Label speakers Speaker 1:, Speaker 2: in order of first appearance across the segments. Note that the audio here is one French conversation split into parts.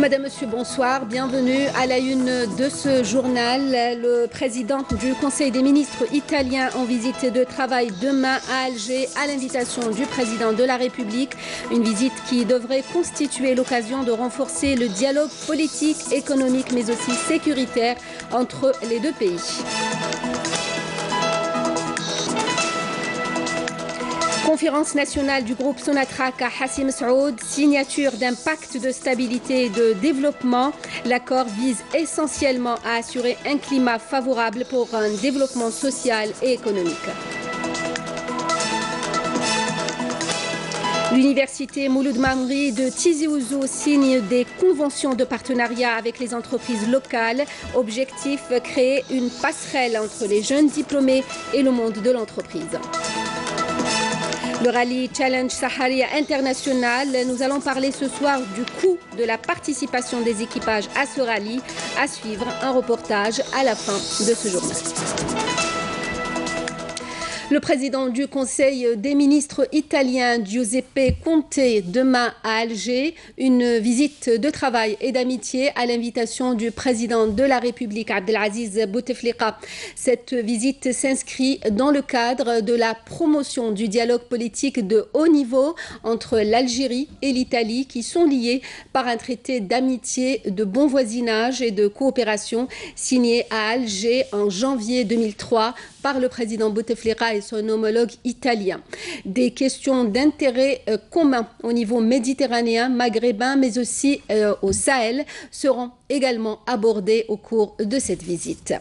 Speaker 1: Madame, Monsieur, bonsoir. Bienvenue à la une de ce journal. Le président du Conseil des ministres italien en visite de travail demain à Alger à l'invitation du président de la République. Une visite qui devrait constituer l'occasion de renforcer le dialogue politique, économique mais aussi sécuritaire entre les deux pays. Conférence nationale du groupe Sonatrach à Hassim Saoud, signature d'un pacte de stabilité et de développement. L'accord vise essentiellement à assurer un climat favorable pour un développement social et économique. L'université Mouloud Maamri de Tizi Ouzou signe des conventions de partenariat avec les entreprises locales. Objectif, créer une passerelle entre les jeunes diplômés et le monde de l'entreprise. Le rallye Challenge Saharia International, nous allons parler ce soir du coût de la participation des équipages à ce rallye. À suivre un reportage à la fin de ce journal. Le président du Conseil des ministres italien, Giuseppe Conte, demain à Alger, une visite de travail et d'amitié à l'invitation du président de la République, Abdelaziz Bouteflika. Cette visite s'inscrit dans le cadre de la promotion du dialogue politique de haut niveau entre l'Algérie et l'Italie, qui sont liés par un traité d'amitié, de bon voisinage et de coopération signé à Alger en janvier 2003 par le président Bouteflika et son homologue italien. Des questions d'intérêt commun au niveau méditerranéen, maghrébin, mais aussi au Sahel seront également abordées au cours de cette visite.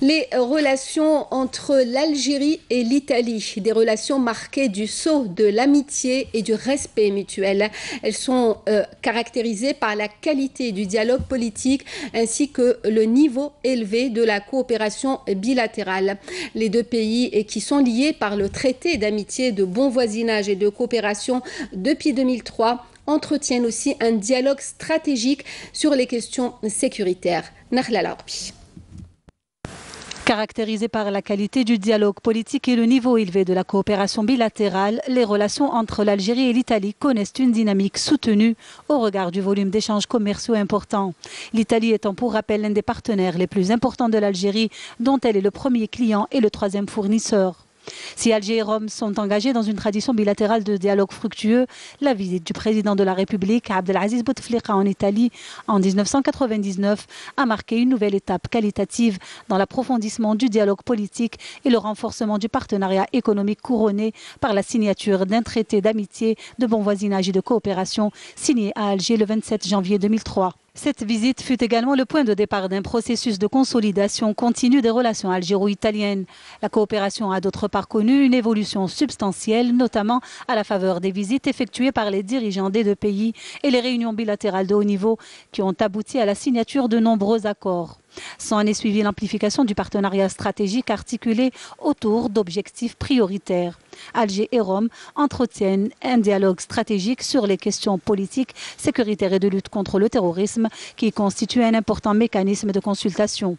Speaker 1: Les relations entre l'Algérie et l'Italie, des relations marquées du sceau de l'amitié et du respect mutuel. Elles sont caractérisées par la qualité du dialogue politique ainsi que le niveau élevé de la coopération bilatérale. Les deux pays qui sont liés par le traité d'amitié, de bon voisinage et de coopération depuis 2003 entretiennent aussi un dialogue stratégique sur les questions sécuritaires. Nahla Larbi.
Speaker 2: Caractérisées par la qualité du dialogue politique et le niveau élevé de la coopération bilatérale, les relations entre l'Algérie et l'Italie connaissent une dynamique soutenue au regard du volume d'échanges commerciaux importants. L'Italie étant pour rappel l'un des partenaires les plus importants de l'Algérie, dont elle est le premier client et le troisième fournisseur. Si Alger et Rome sont engagés dans une tradition bilatérale de dialogue fructueux, la visite du président de la République, Abdelaziz Bouteflika, en Italie en 1999 a marqué une nouvelle étape qualitative dans l'approfondissement du dialogue politique et le renforcement du partenariat économique couronné par la signature d'un traité d'amitié, de bon voisinage et de coopération signé à Alger le 27 janvier 2003. Cette visite fut également le point de départ d'un processus de consolidation continue des relations algéro-italiennes. La coopération a d'autre part connu une évolution substantielle, notamment à la faveur des visites effectuées par les dirigeants des deux pays et les réunions bilatérales de haut niveau qui ont abouti à la signature de nombreux accords. S'en est suivi l'amplification du partenariat stratégique articulé autour d'objectifs prioritaires. Alger et Rome entretiennent un dialogue stratégique sur les questions politiques, sécuritaires et de lutte contre le terrorisme qui constitue un important mécanisme de consultation.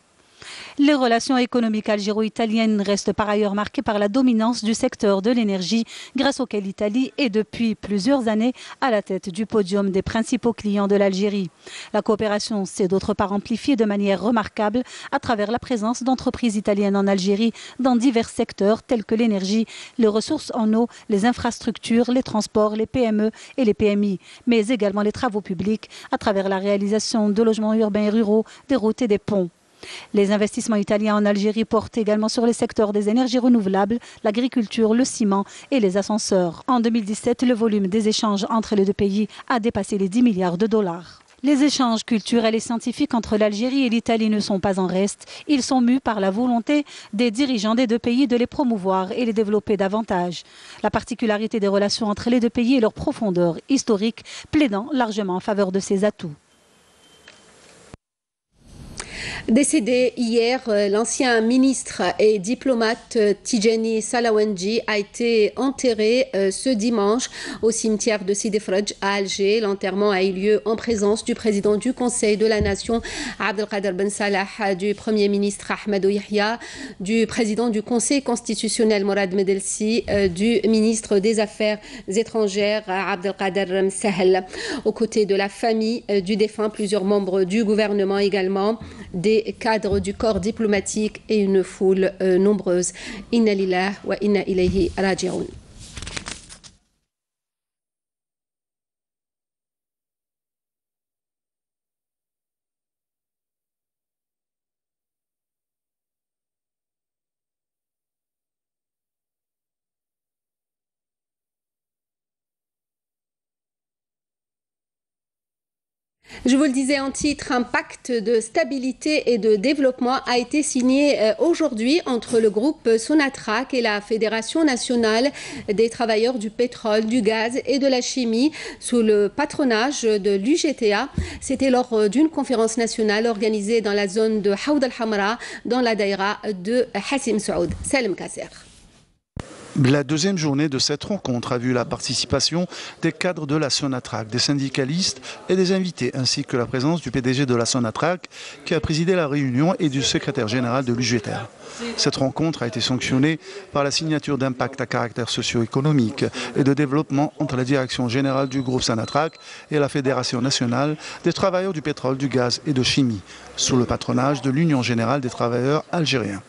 Speaker 2: Les relations économiques algéro-italiennes restent par ailleurs marquées par la dominance du secteur de l'énergie, grâce auquel l'Italie est depuis plusieurs années à la tête du podium des principaux clients de l'Algérie. La coopération s'est d'autre part amplifiée de manière remarquable à travers la présence d'entreprises italiennes en Algérie dans divers secteurs tels que l'énergie, les ressources en eau, les infrastructures, les transports, les PME et les PMI, mais également les travaux publics à travers la réalisation de logements urbains et ruraux, des routes et des ponts. Les investissements italiens en Algérie portent également sur les secteurs des énergies renouvelables, l'agriculture, le ciment et les ascenseurs. En 2017, le volume des échanges entre les deux pays a dépassé les 10 milliards de dollars. Les échanges culturels et scientifiques entre l'Algérie et l'Italie ne sont pas en reste. Ils sont mus par la volonté des dirigeants des deux pays de les promouvoir et les développer davantage. La particularité des relations entre les deux pays est leur profondeur historique, plaidant largement en faveur de ces atouts.
Speaker 1: Décédé hier, l'ancien ministre et diplomate Tidjani Salawenji a été enterré ce dimanche au cimetière de Sidi Fredj à Alger. L'enterrement a eu lieu en présence du président du Conseil de la Nation, Abdelkader Ben Salah, du Premier ministre Ahmadou Yahya, du président du Conseil constitutionnel Mourad Medelsi, du ministre des Affaires étrangères Abdelkader Msahel. Aux côtés de la famille du défunt, plusieurs membres du gouvernement également, des cadres du corps diplomatique et une foule nombreuse. Inna lillah wa inna ilayhi raji'un. Je vous le disais en titre, un pacte de stabilité et de développement a été signé aujourd'hui entre le groupe Sonatrach et la Fédération nationale des travailleurs du pétrole, du gaz et de la chimie sous le patronage de l'UGTA. C'était lors d'une conférence nationale organisée dans la zone de Haoud al-Hamra, dans la daïra de Hassim Saoud. Salem Kasser.
Speaker 3: La deuxième journée de cette rencontre a vu la participation des cadres de la Sonatrach, des syndicalistes et des invités, ainsi que la présence du PDG de la Sonatrach qui a présidé la réunion et du secrétaire général de l'UGTA. Cette rencontre a été sanctionnée par la signature d'un pacte à caractère socio-économique et de développement entre la direction générale du groupe Sonatrach et la Fédération nationale des travailleurs du pétrole, du gaz et de chimie, sous le patronage de l'Union générale des travailleurs algériens.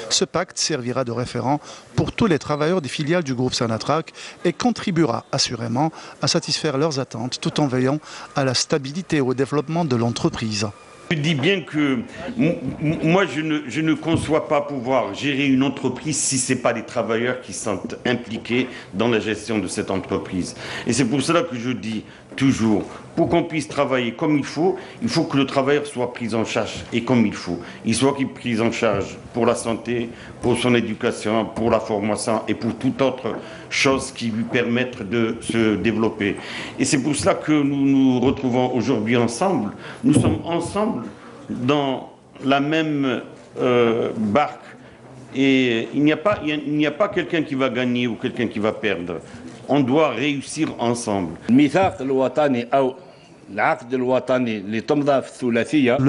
Speaker 3: Ce pacte servira de référent pour tous les travailleurs des filiales du groupe Sonatrach et contribuera assurément à satisfaire leurs attentes tout en veillant à la stabilité et au développement de l'entreprise.
Speaker 4: Je dis bien que moi, je ne conçois pas pouvoir gérer une entreprise si ce n'est pas les travailleurs qui sont impliqués dans la gestion de cette entreprise. Et c'est pour cela que je dis toujours, pour qu'on puisse travailler comme il faut que le travailleur soit pris en charge et comme il faut. Il soit pris en charge pour la santé, pour son éducation, pour la formation et pour toute autre chose qui lui permette de se développer. Et c'est pour cela que nous nous retrouvons aujourd'hui ensemble. Nous sommes ensemble dans la même barque. Et il n'y a pas quelqu'un qui va gagner ou quelqu'un qui va perdre. On doit réussir ensemble.
Speaker 3: Le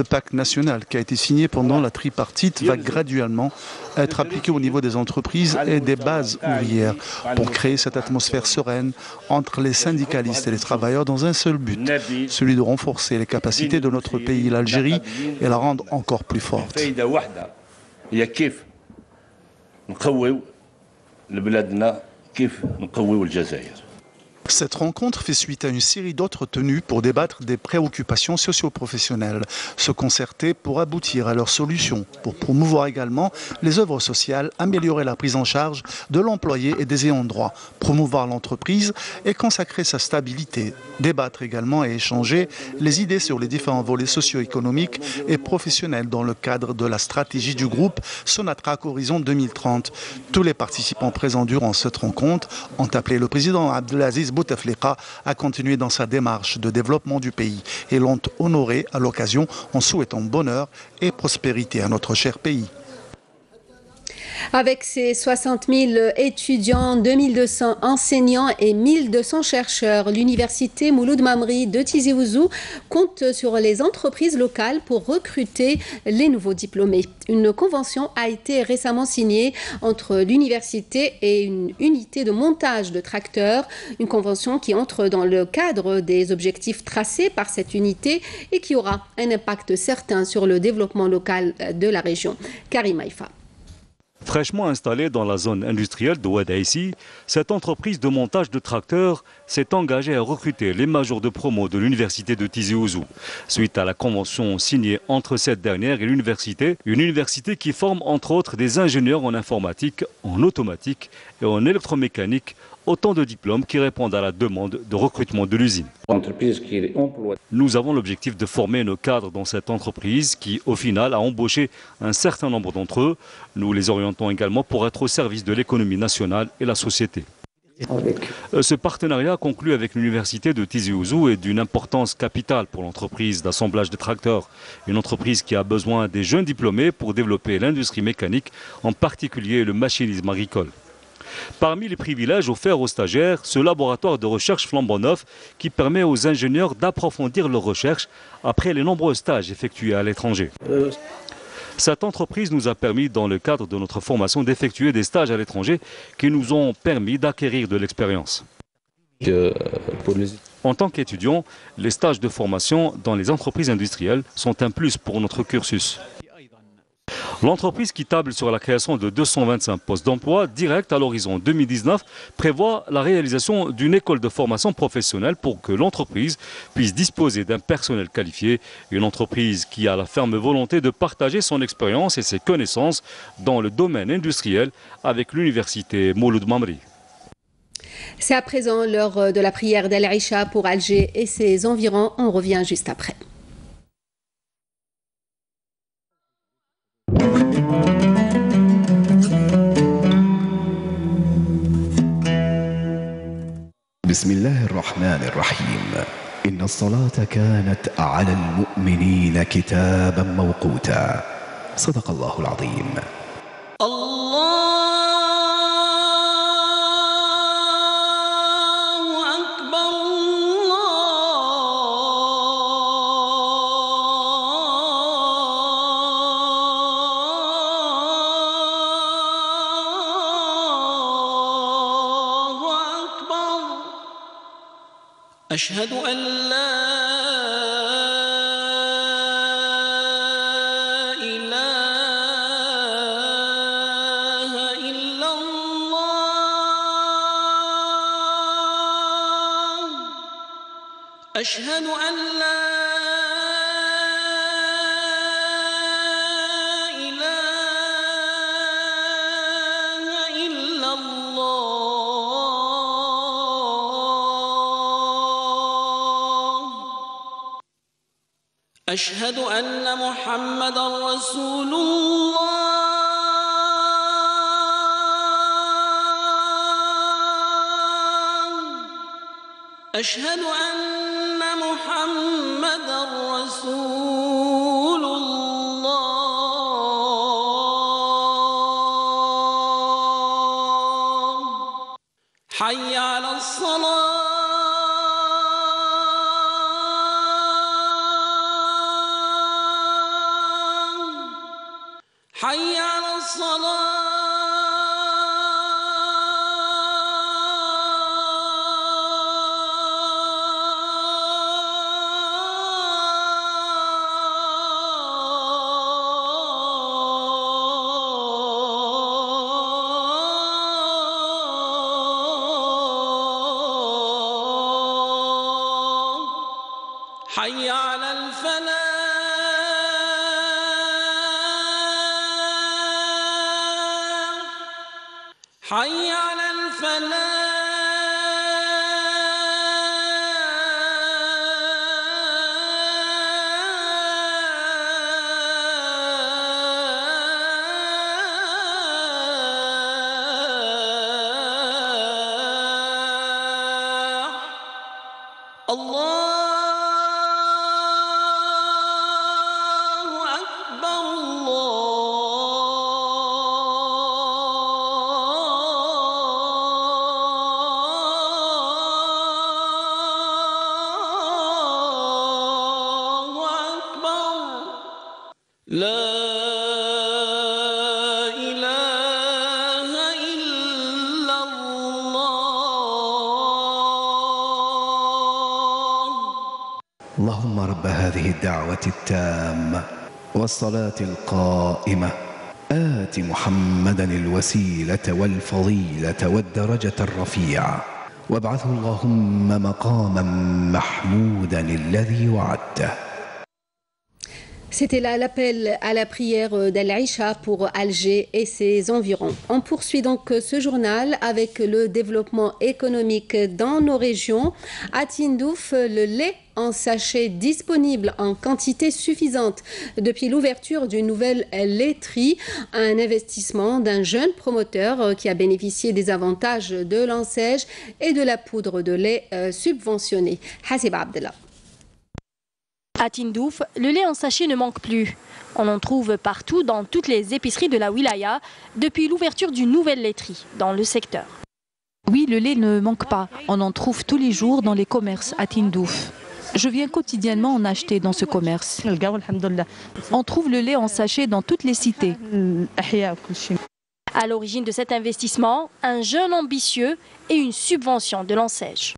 Speaker 3: pacte national qui a été signé pendant la tripartite va graduellement être appliqué au niveau des entreprises et des bases ouvrières pour créer cette atmosphère sereine entre les syndicalistes et les travailleurs dans un seul but, celui de renforcer les capacités de notre pays, l'Algérie, et la rendre encore plus forte. Cette rencontre fait suite à une série d'autres tenues pour débattre des préoccupations socio-professionnelles, se concerter pour aboutir à leurs solutions, pour promouvoir également les œuvres sociales, améliorer la prise en charge de l'employé et des ayants droit, promouvoir l'entreprise et consacrer sa stabilité, débattre également et échanger les idées sur les différents volets socio-économiques et professionnels dans le cadre de la stratégie du groupe Sonatrach Horizon 2030. Tous les participants présents durant cette rencontre ont appelé le président Abdelaziz Bouteflika a continué dans sa démarche de développement du pays et l'ont honoré à l'occasion en souhaitant bonheur et prospérité à notre cher pays.
Speaker 1: Avec ses 60 000 étudiants, 2200 enseignants et 1200 chercheurs, l'université Mouloud Mamri de Tizi Ouzou compte sur les entreprises locales pour recruter les nouveaux diplômés. Une convention a été récemment signée entre l'université et une unité de montage de tracteurs. Une convention qui entre dans le cadre des objectifs tracés par cette unité et qui aura un impact certain sur le développement local de la région. Karim Haïfa.
Speaker 5: Fraîchement installée dans la zone industrielle de Ouadaïsi, cette entreprise de montage de tracteurs s'est engagée à recruter les majors de promo de l'université de Tizi Ouzou. Suite à la convention signée entre cette dernière et l'université, une université qui forme entre autres des ingénieurs en informatique, en automatique et en électromécanique, autant de diplômes qui répondent à la demande de recrutement de l'usine. Nous avons l'objectif de former nos cadres dans cette entreprise qui, au final, a embauché un certain nombre d'entre eux. Nous les orientons également pour être au service de l'économie nationale et la société. Ce partenariat conclu avec l'université de Tizi Ouzou est d'une importance capitale pour l'entreprise d'assemblage de tracteurs. Une entreprise qui a besoin des jeunes diplômés pour développer l'industrie mécanique, en particulier le machinisme agricole. Parmi les privilèges offerts aux stagiaires, ce laboratoire de recherche flambant neuf qui permet aux ingénieurs d'approfondir leurs recherches après les nombreux stages effectués à l'étranger. Cette entreprise nous a permis, dans le cadre de notre formation, d'effectuer des stages à l'étranger qui nous ont permis d'acquérir de l'expérience. En tant qu'étudiants, les stages de formation dans les entreprises industrielles sont un plus pour notre cursus. L'entreprise qui table sur la création de 225 postes d'emploi directs à l'horizon 2019 prévoit la réalisation d'une école de formation professionnelle pour que l'entreprise puisse disposer d'un personnel qualifié. Une entreprise qui a la ferme volonté de partager son expérience et ses connaissances dans le domaine industriel avec l'université Mouloud Mamri.
Speaker 1: C'est à présent l'heure de la prière d'Al-Aïcha pour Alger et ses environs. On revient juste après.
Speaker 6: بسم الله الرحمن الرحيم إن الصلاة كانت على المؤمنين كتابا موقوتا صدق الله العظيم.
Speaker 7: أشهد أن لا إله إلا الله أشهد أن لا أشهد أن محمدًا رسول الله أشهد أن محمدًا رسول الله حي على الصلاة حي على الصلاة حي على الفلاح حي على الفلاح لا إله إلا الله.
Speaker 6: اللهم رب هذه الدعوة التامة والصلاة القائمة آت محمدا الوسيلة والفضيلة والدرجة الرفيعة وابعثه اللهم مقاما محمودا الذي وعدته.
Speaker 1: C'était là l'appel à la prière d'Al-Aïcha pour Alger et ses environs. On poursuit donc ce journal avec le développement économique dans nos régions. À Tindouf, le lait en sachet disponible en quantité suffisante depuis l'ouverture d'une nouvelle laiterie, un investissement d'un jeune promoteur qui a bénéficié des avantages de l'enseigne et de la poudre de lait subventionnée. Hasib Abdellah.
Speaker 8: À Tindouf, le lait en sachet ne manque plus. On en trouve partout dans toutes les épiceries de la wilaya depuis l'ouverture d'une nouvelle laiterie dans le secteur.
Speaker 9: Oui, le lait ne manque pas. On en trouve tous les jours dans les commerces à Tindouf. Je viens quotidiennement en acheter dans ce commerce. On trouve le lait en sachet dans toutes les cités.
Speaker 8: À l'origine de cet investissement, un jeune ambitieux et une subvention de l'enseigne.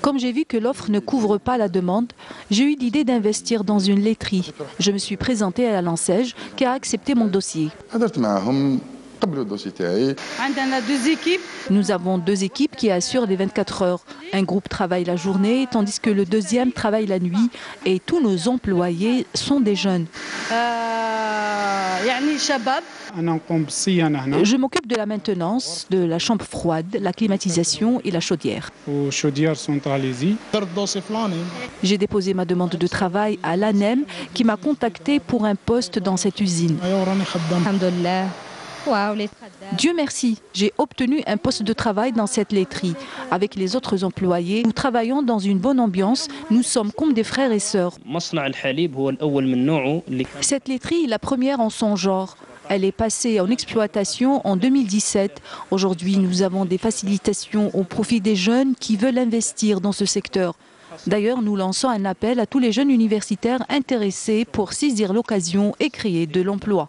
Speaker 9: Comme j'ai vu que l'offre ne couvre pas la demande, j'ai eu l'idée d'investir dans une laiterie. Je me suis présentée à l'enseigne qui a accepté mon dossier. Nous avons 2 équipes qui assurent les 24 heures. Un groupe travaille la journée, tandis que le deuxième travaille la nuit. Et tous nos employés sont des jeunes. Je m'occupe de la maintenance, de la chambre froide, la climatisation et la chaudière. J'ai déposé ma demande de travail à l'ANEM qui m'a contacté pour un poste dans cette usine. Dieu merci, j'ai obtenu un poste de travail dans cette laiterie. Avec les autres employés, nous travaillons dans une bonne ambiance, nous sommes comme des frères et sœurs. Cette laiterie est la première en son genre. Elle est passée en exploitation en 2017. Aujourd'hui, nous avons des facilitations au profit des jeunes qui veulent investir dans ce secteur. D'ailleurs, nous lançons un appel à tous les jeunes universitaires intéressés pour saisir l'occasion et créer de l'emploi.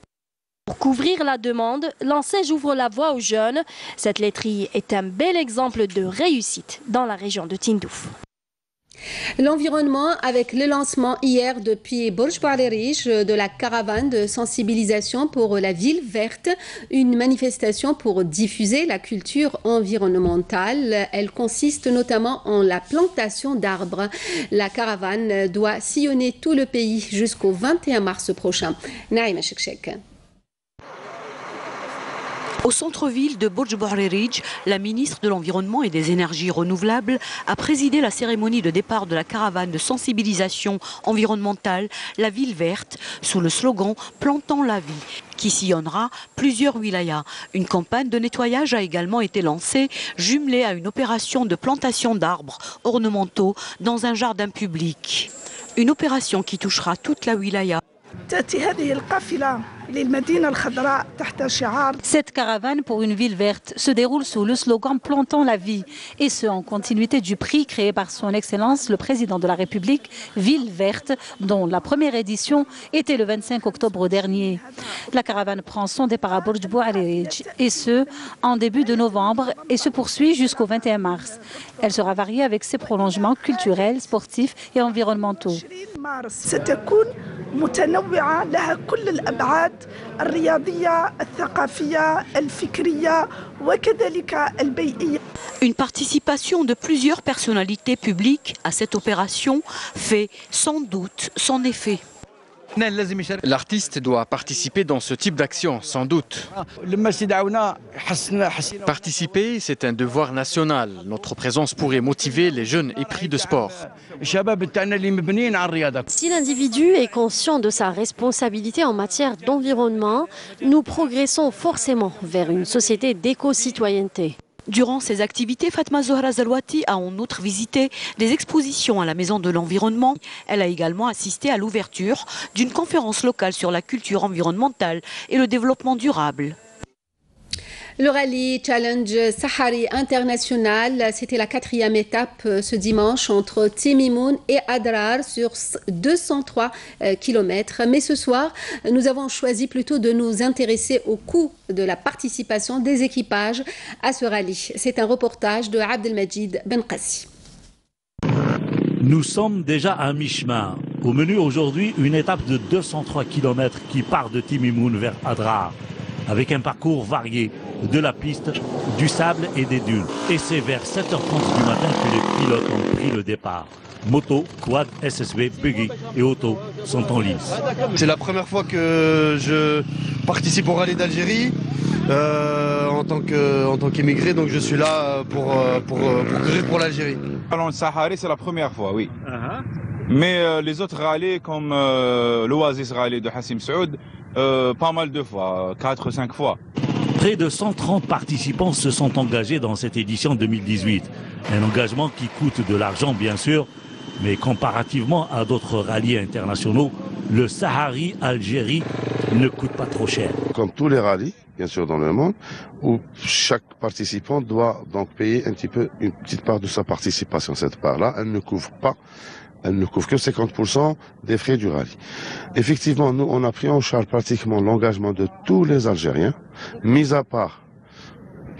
Speaker 8: Pour couvrir la demande, l'enseigne ouvre la voie aux jeunes. Cette laiterie est un bel exemple de réussite dans la région de Tindouf.
Speaker 1: L'environnement avec le lancement hier depuis Burj Bouarerij de la caravane de sensibilisation pour la ville verte, une manifestation pour diffuser la culture environnementale. Elle consiste notamment en la plantation d'arbres. La caravane doit sillonner tout le pays jusqu'au 21 mars prochain. Naïma Chekchek.
Speaker 10: Au centre-ville de Burj Bouarerij, la ministre de l'Environnement et des Énergies renouvelables a présidé la cérémonie de départ de la caravane de sensibilisation environnementale La Ville Verte sous le slogan « Plantons la vie » qui sillonnera plusieurs wilayas. Une campagne de nettoyage a également été lancée, jumelée à une opération de plantation d'arbres ornementaux dans un jardin public. Une opération qui touchera toute la wilaya.
Speaker 2: Cette caravane pour une ville verte se déroule sous le slogan « Plantons la vie » et ce en continuité du prix créé par son Excellence le Président de la République, Ville verte, dont la première édition était le 25 octobre dernier. La caravane prend son départ à Burj Bouarerij et ce en début de novembre et se poursuit jusqu'au 21 mars. Elle sera variée avec ses prolongements culturels, sportifs et environnementaux.
Speaker 11: متنوعة لها كل الأبعاد الرياضية الثقافية الفكرية وكذلك البيئية.
Speaker 10: Une participation de plusieurs personnalités publiques à cette opération fait sans doute son effet.
Speaker 12: L'artiste doit participer dans ce type d'action, sans doute. Participer, c'est un devoir national. Notre présence pourrait motiver les jeunes épris de sport.
Speaker 8: Si l'individu est conscient de sa responsabilité en matière d'environnement, nous progressons forcément vers une société d'éco-citoyenneté.
Speaker 10: Durant ces activités, Fatma Zohra Zalouati a en outre visité des expositions à la Maison de l'Environnement. Elle a également assisté à l'ouverture d'une conférence locale sur la culture environnementale et le développement durable.
Speaker 1: Le rallye Challenge Sahari International, c'était la 4e étape ce dimanche entre Timimoun et Adrar sur 203 km. Mais ce soir, nous avons choisi plutôt de nous intéresser au coût de la participation des équipages à ce rallye. C'est un reportage de Abdelmajid Benkassi.
Speaker 13: Nous sommes déjà à mi-chemin. Au menu aujourd'hui, une étape de 203 km qui part de Timimoun vers Adrar, avec un parcours varié, de la piste, du sable et des dunes. Et c'est vers 7h30 du matin que les pilotes ont pris le départ. Moto, quad, SSV, buggy et auto sont en lice.
Speaker 14: C'est la première fois que je participe au rallye d'Algérie en tant qu'émigré, donc je suis là pour courir pour l'Algérie.
Speaker 15: Alors le Sahari, c'est la première fois, oui. Mais les autres rallyes comme l'Oasis Rallye de Hassim Saoud, pas mal de fois, 4 ou 5 fois.
Speaker 13: Près de 130 participants se sont engagés dans cette édition 2018. Un engagement qui coûte de l'argent, bien sûr, mais comparativement à d'autres rallyes internationaux, le Sahari Algérie ne coûte pas trop cher.
Speaker 16: Comme tous les rallyes, bien sûr, dans le monde, où chaque participant doit donc payer une petite part de sa participation. Cette part-là, elle ne couvre que 50% des frais du rallye. Effectivement, nous, on a pris en charge pratiquement l'engagement de tous les Algériens, mis à part,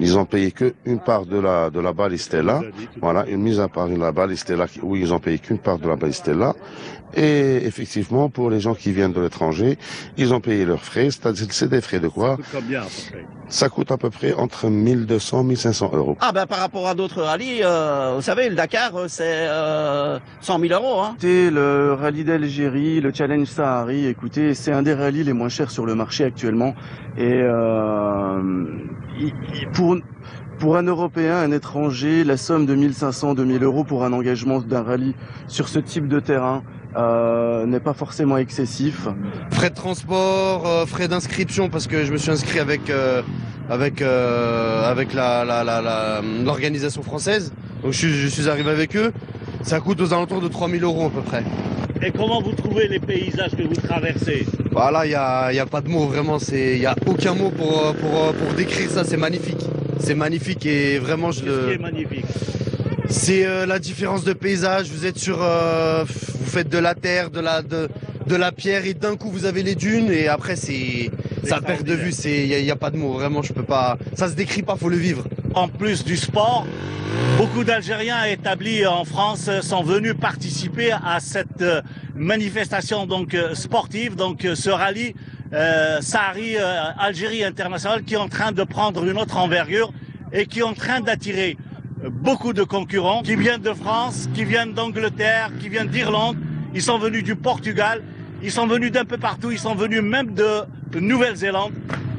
Speaker 16: ils ont payé qu'une part de la Balistella, voilà, une mise à part de la Balistella, où ils ont payé qu'une part de la Balistella. Et effectivement, pour les gens qui viennent de l'étranger, ils ont payé leurs frais. C'est des frais de quoi? Ça coûte combien à peu près? Ça coûte à peu près entre 1200 et 1500 euros.
Speaker 17: Ah ben par rapport à d'autres rallyes, vous savez, le Dakar, c'est 100 000 euros. Hein.
Speaker 18: Le rallye d'Algérie, le Challenge Sahari, écoutez, c'est un des rallyes les moins chers sur le marché actuellement. Et pour un Européen, un étranger, la somme de 1500, 2000 euros pour un engagement d'un rallye sur ce type de terrain n'est pas forcément excessif.
Speaker 14: Frais de transport, frais d'inscription, parce que je me suis inscrit avec l'organisation française. Donc je suis arrivé avec eux. Ça coûte aux alentours de 3000 euros à peu près.
Speaker 13: Et comment vous trouvez les paysages que vous traversez?
Speaker 14: Voilà, il y a pas de mots, vraiment, il y a aucun mot pour décrire ça, c'est magnifique. C'est magnifique et vraiment
Speaker 13: Qu'est-ce qui est magnifique?
Speaker 14: C'est la différence de paysage, vous êtes vous faites de la terre, de la pierre et d'un coup vous avez les dunes et après ça perd de vue, il y a pas de mots, vraiment je peux pas, ça se décrit pas, faut le vivre.
Speaker 13: En plus du sport, beaucoup d'Algériens établis en France sont venus participer à cette manifestation donc sportive, donc ce rallye Sahari Algérie International qui est en train de prendre une autre envergure et qui est en train d'attirer beaucoup de concurrents qui viennent de France, qui viennent d'Angleterre, qui viennent d'Irlande, ils sont venus du Portugal, ils sont venus d'un peu partout, ils sont venus même de Nouvelle-Zélande,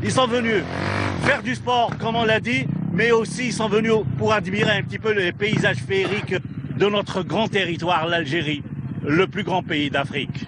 Speaker 13: ils sont venus faire du sport comme on l'a dit, mais aussi ils sont venus pour admirer un petit peu les paysages féeriques de notre grand territoire, l'Algérie, le plus grand pays d'Afrique.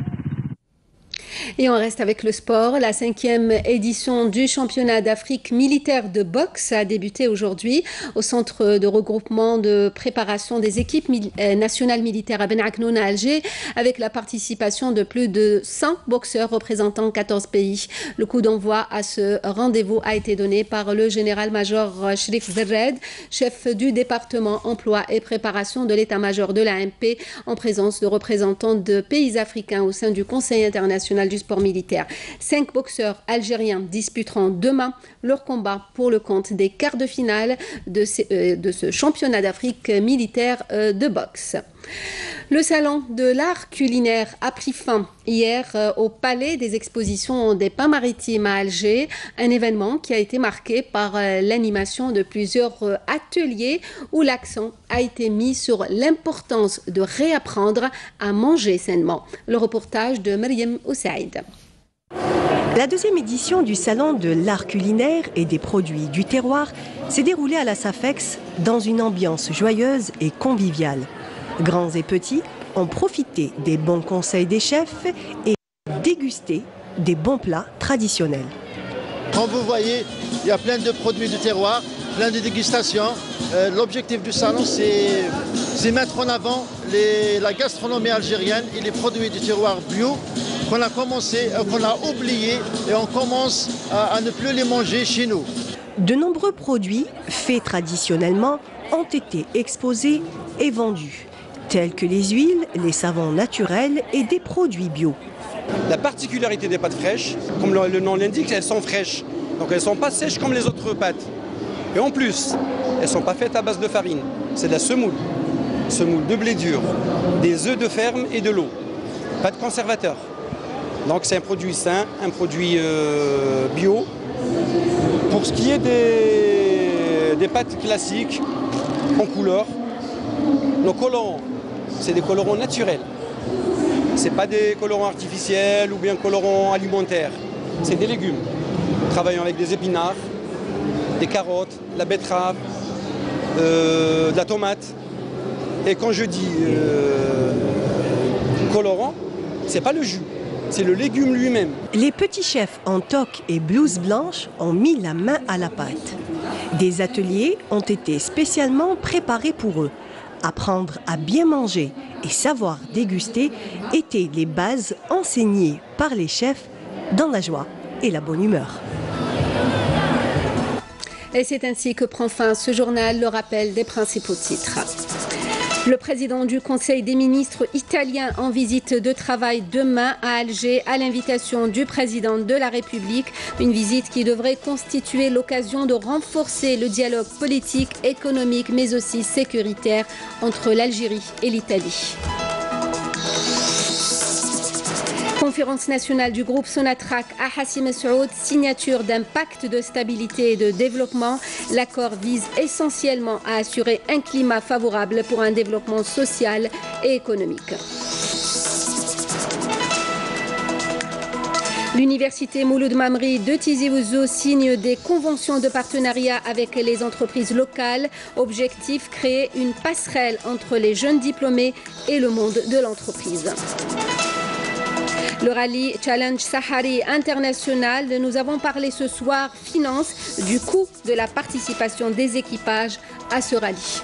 Speaker 1: Et on reste avec le sport. La 5e édition du championnat d'Afrique militaire de boxe a débuté aujourd'hui au centre de regroupement de préparation des équipes nationales militaires à Ben Aknoun à Alger, avec la participation de plus de 100 boxeurs représentant 14 pays. Le coup d'envoi à ce rendez-vous a été donné par le général-major Shrif Zerred, chef du département emploi et préparation de l'état-major de l'AMP, en présence de représentants de pays africains au sein du Conseil international du sport militaire. 5 boxeurs algériens disputeront demain leur combat pour le compte des quarts de finale de ce championnat d'Afrique militaire de boxe. Le salon de l'art culinaire a pris fin hier au Palais des Expositions des Pins Maritimes à Alger, un événement qui a été marqué par l'animation de plusieurs ateliers où l'accent a été mis sur l'importance de réapprendre à manger sainement. Le reportage de Mariam Oussaïd.
Speaker 19: La 2e édition du Salon de l'art culinaire et des produits du terroir s'est déroulée à la SAFEX dans une ambiance joyeuse et conviviale. Grands et petits ont profité des bons conseils des chefs et dégusté des bons plats traditionnels.
Speaker 20: Comme vous voyez, il y a plein de produits du terroir, plein de dégustations. L'objectif du salon, c'est mettre en avant la gastronomie algérienne et les produits du terroir bio qu'on a commencé, qu'on a oublié et on commence à ne plus les manger chez nous.
Speaker 19: De nombreux produits faits traditionnellement ont été exposés et vendus, tels que les huiles, les savons naturels et des produits bio.
Speaker 21: La particularité des pâtes fraîches, comme le nom l'indique, elles sont fraîches. Donc elles ne sont pas sèches comme les autres pâtes. Et en plus, elles ne sont pas faites à base de farine. C'est de la semoule de blé dur, des œufs de ferme et de l'eau. Pas de conservateur. Donc c'est un produit sain, un produit bio. Pour ce qui est des pâtes classiques, en couleur, nos colorants, c'est des colorants naturels. Ce n'est pas des colorants artificiels ou bien colorants alimentaires. C'est des légumes. Nous travaillons avec des épinards, des carottes, de la betterave, de la tomate. Et quand je dis colorant, ce n'est pas le jus, c'est le légume lui-même.
Speaker 19: Les petits chefs en toque et blouse blanche ont mis la main à la pâte. Des ateliers ont été spécialement préparés pour eux. Apprendre à bien manger et savoir déguster étaient les bases enseignées par les chefs dans la joie et la bonne humeur.
Speaker 1: Et c'est ainsi que prend fin ce journal, le rappel des principaux titres. Le président du Conseil des ministres italien en visite de travail demain à Alger à l'invitation du président de la République. Une visite qui devrait constituer l'occasion de renforcer le dialogue politique, économique mais aussi sécuritaire entre l'Algérie et l'Italie. Conférence nationale du groupe Sonatrach à Hassi Messoud, signature d'un pacte de stabilité et de développement. L'accord vise essentiellement à assurer un climat favorable pour un développement social et économique. L'université Mouloud Mamri de Tizi Ouzou signe des conventions de partenariat avec les entreprises locales. Objectif, créer une passerelle entre les jeunes diplômés et le monde de l'entreprise. Le rallye Challenge Sahari International, nous avons parlé ce soir finance du coût de la participation des équipages à ce rallye.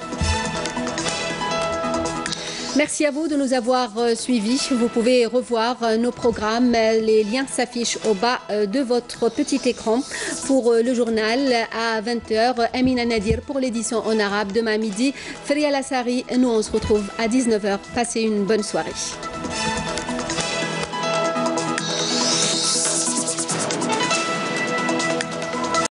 Speaker 1: Merci à vous de nous avoir suivis. Vous pouvez revoir nos programmes. Les liens s'affichent au bas de votre petit écran. Pour le journal à 20h, Amina Nadir pour l'édition en arabe. Demain midi, Feria Lassari. Nous, on se retrouve à 19h. Passez une bonne soirée.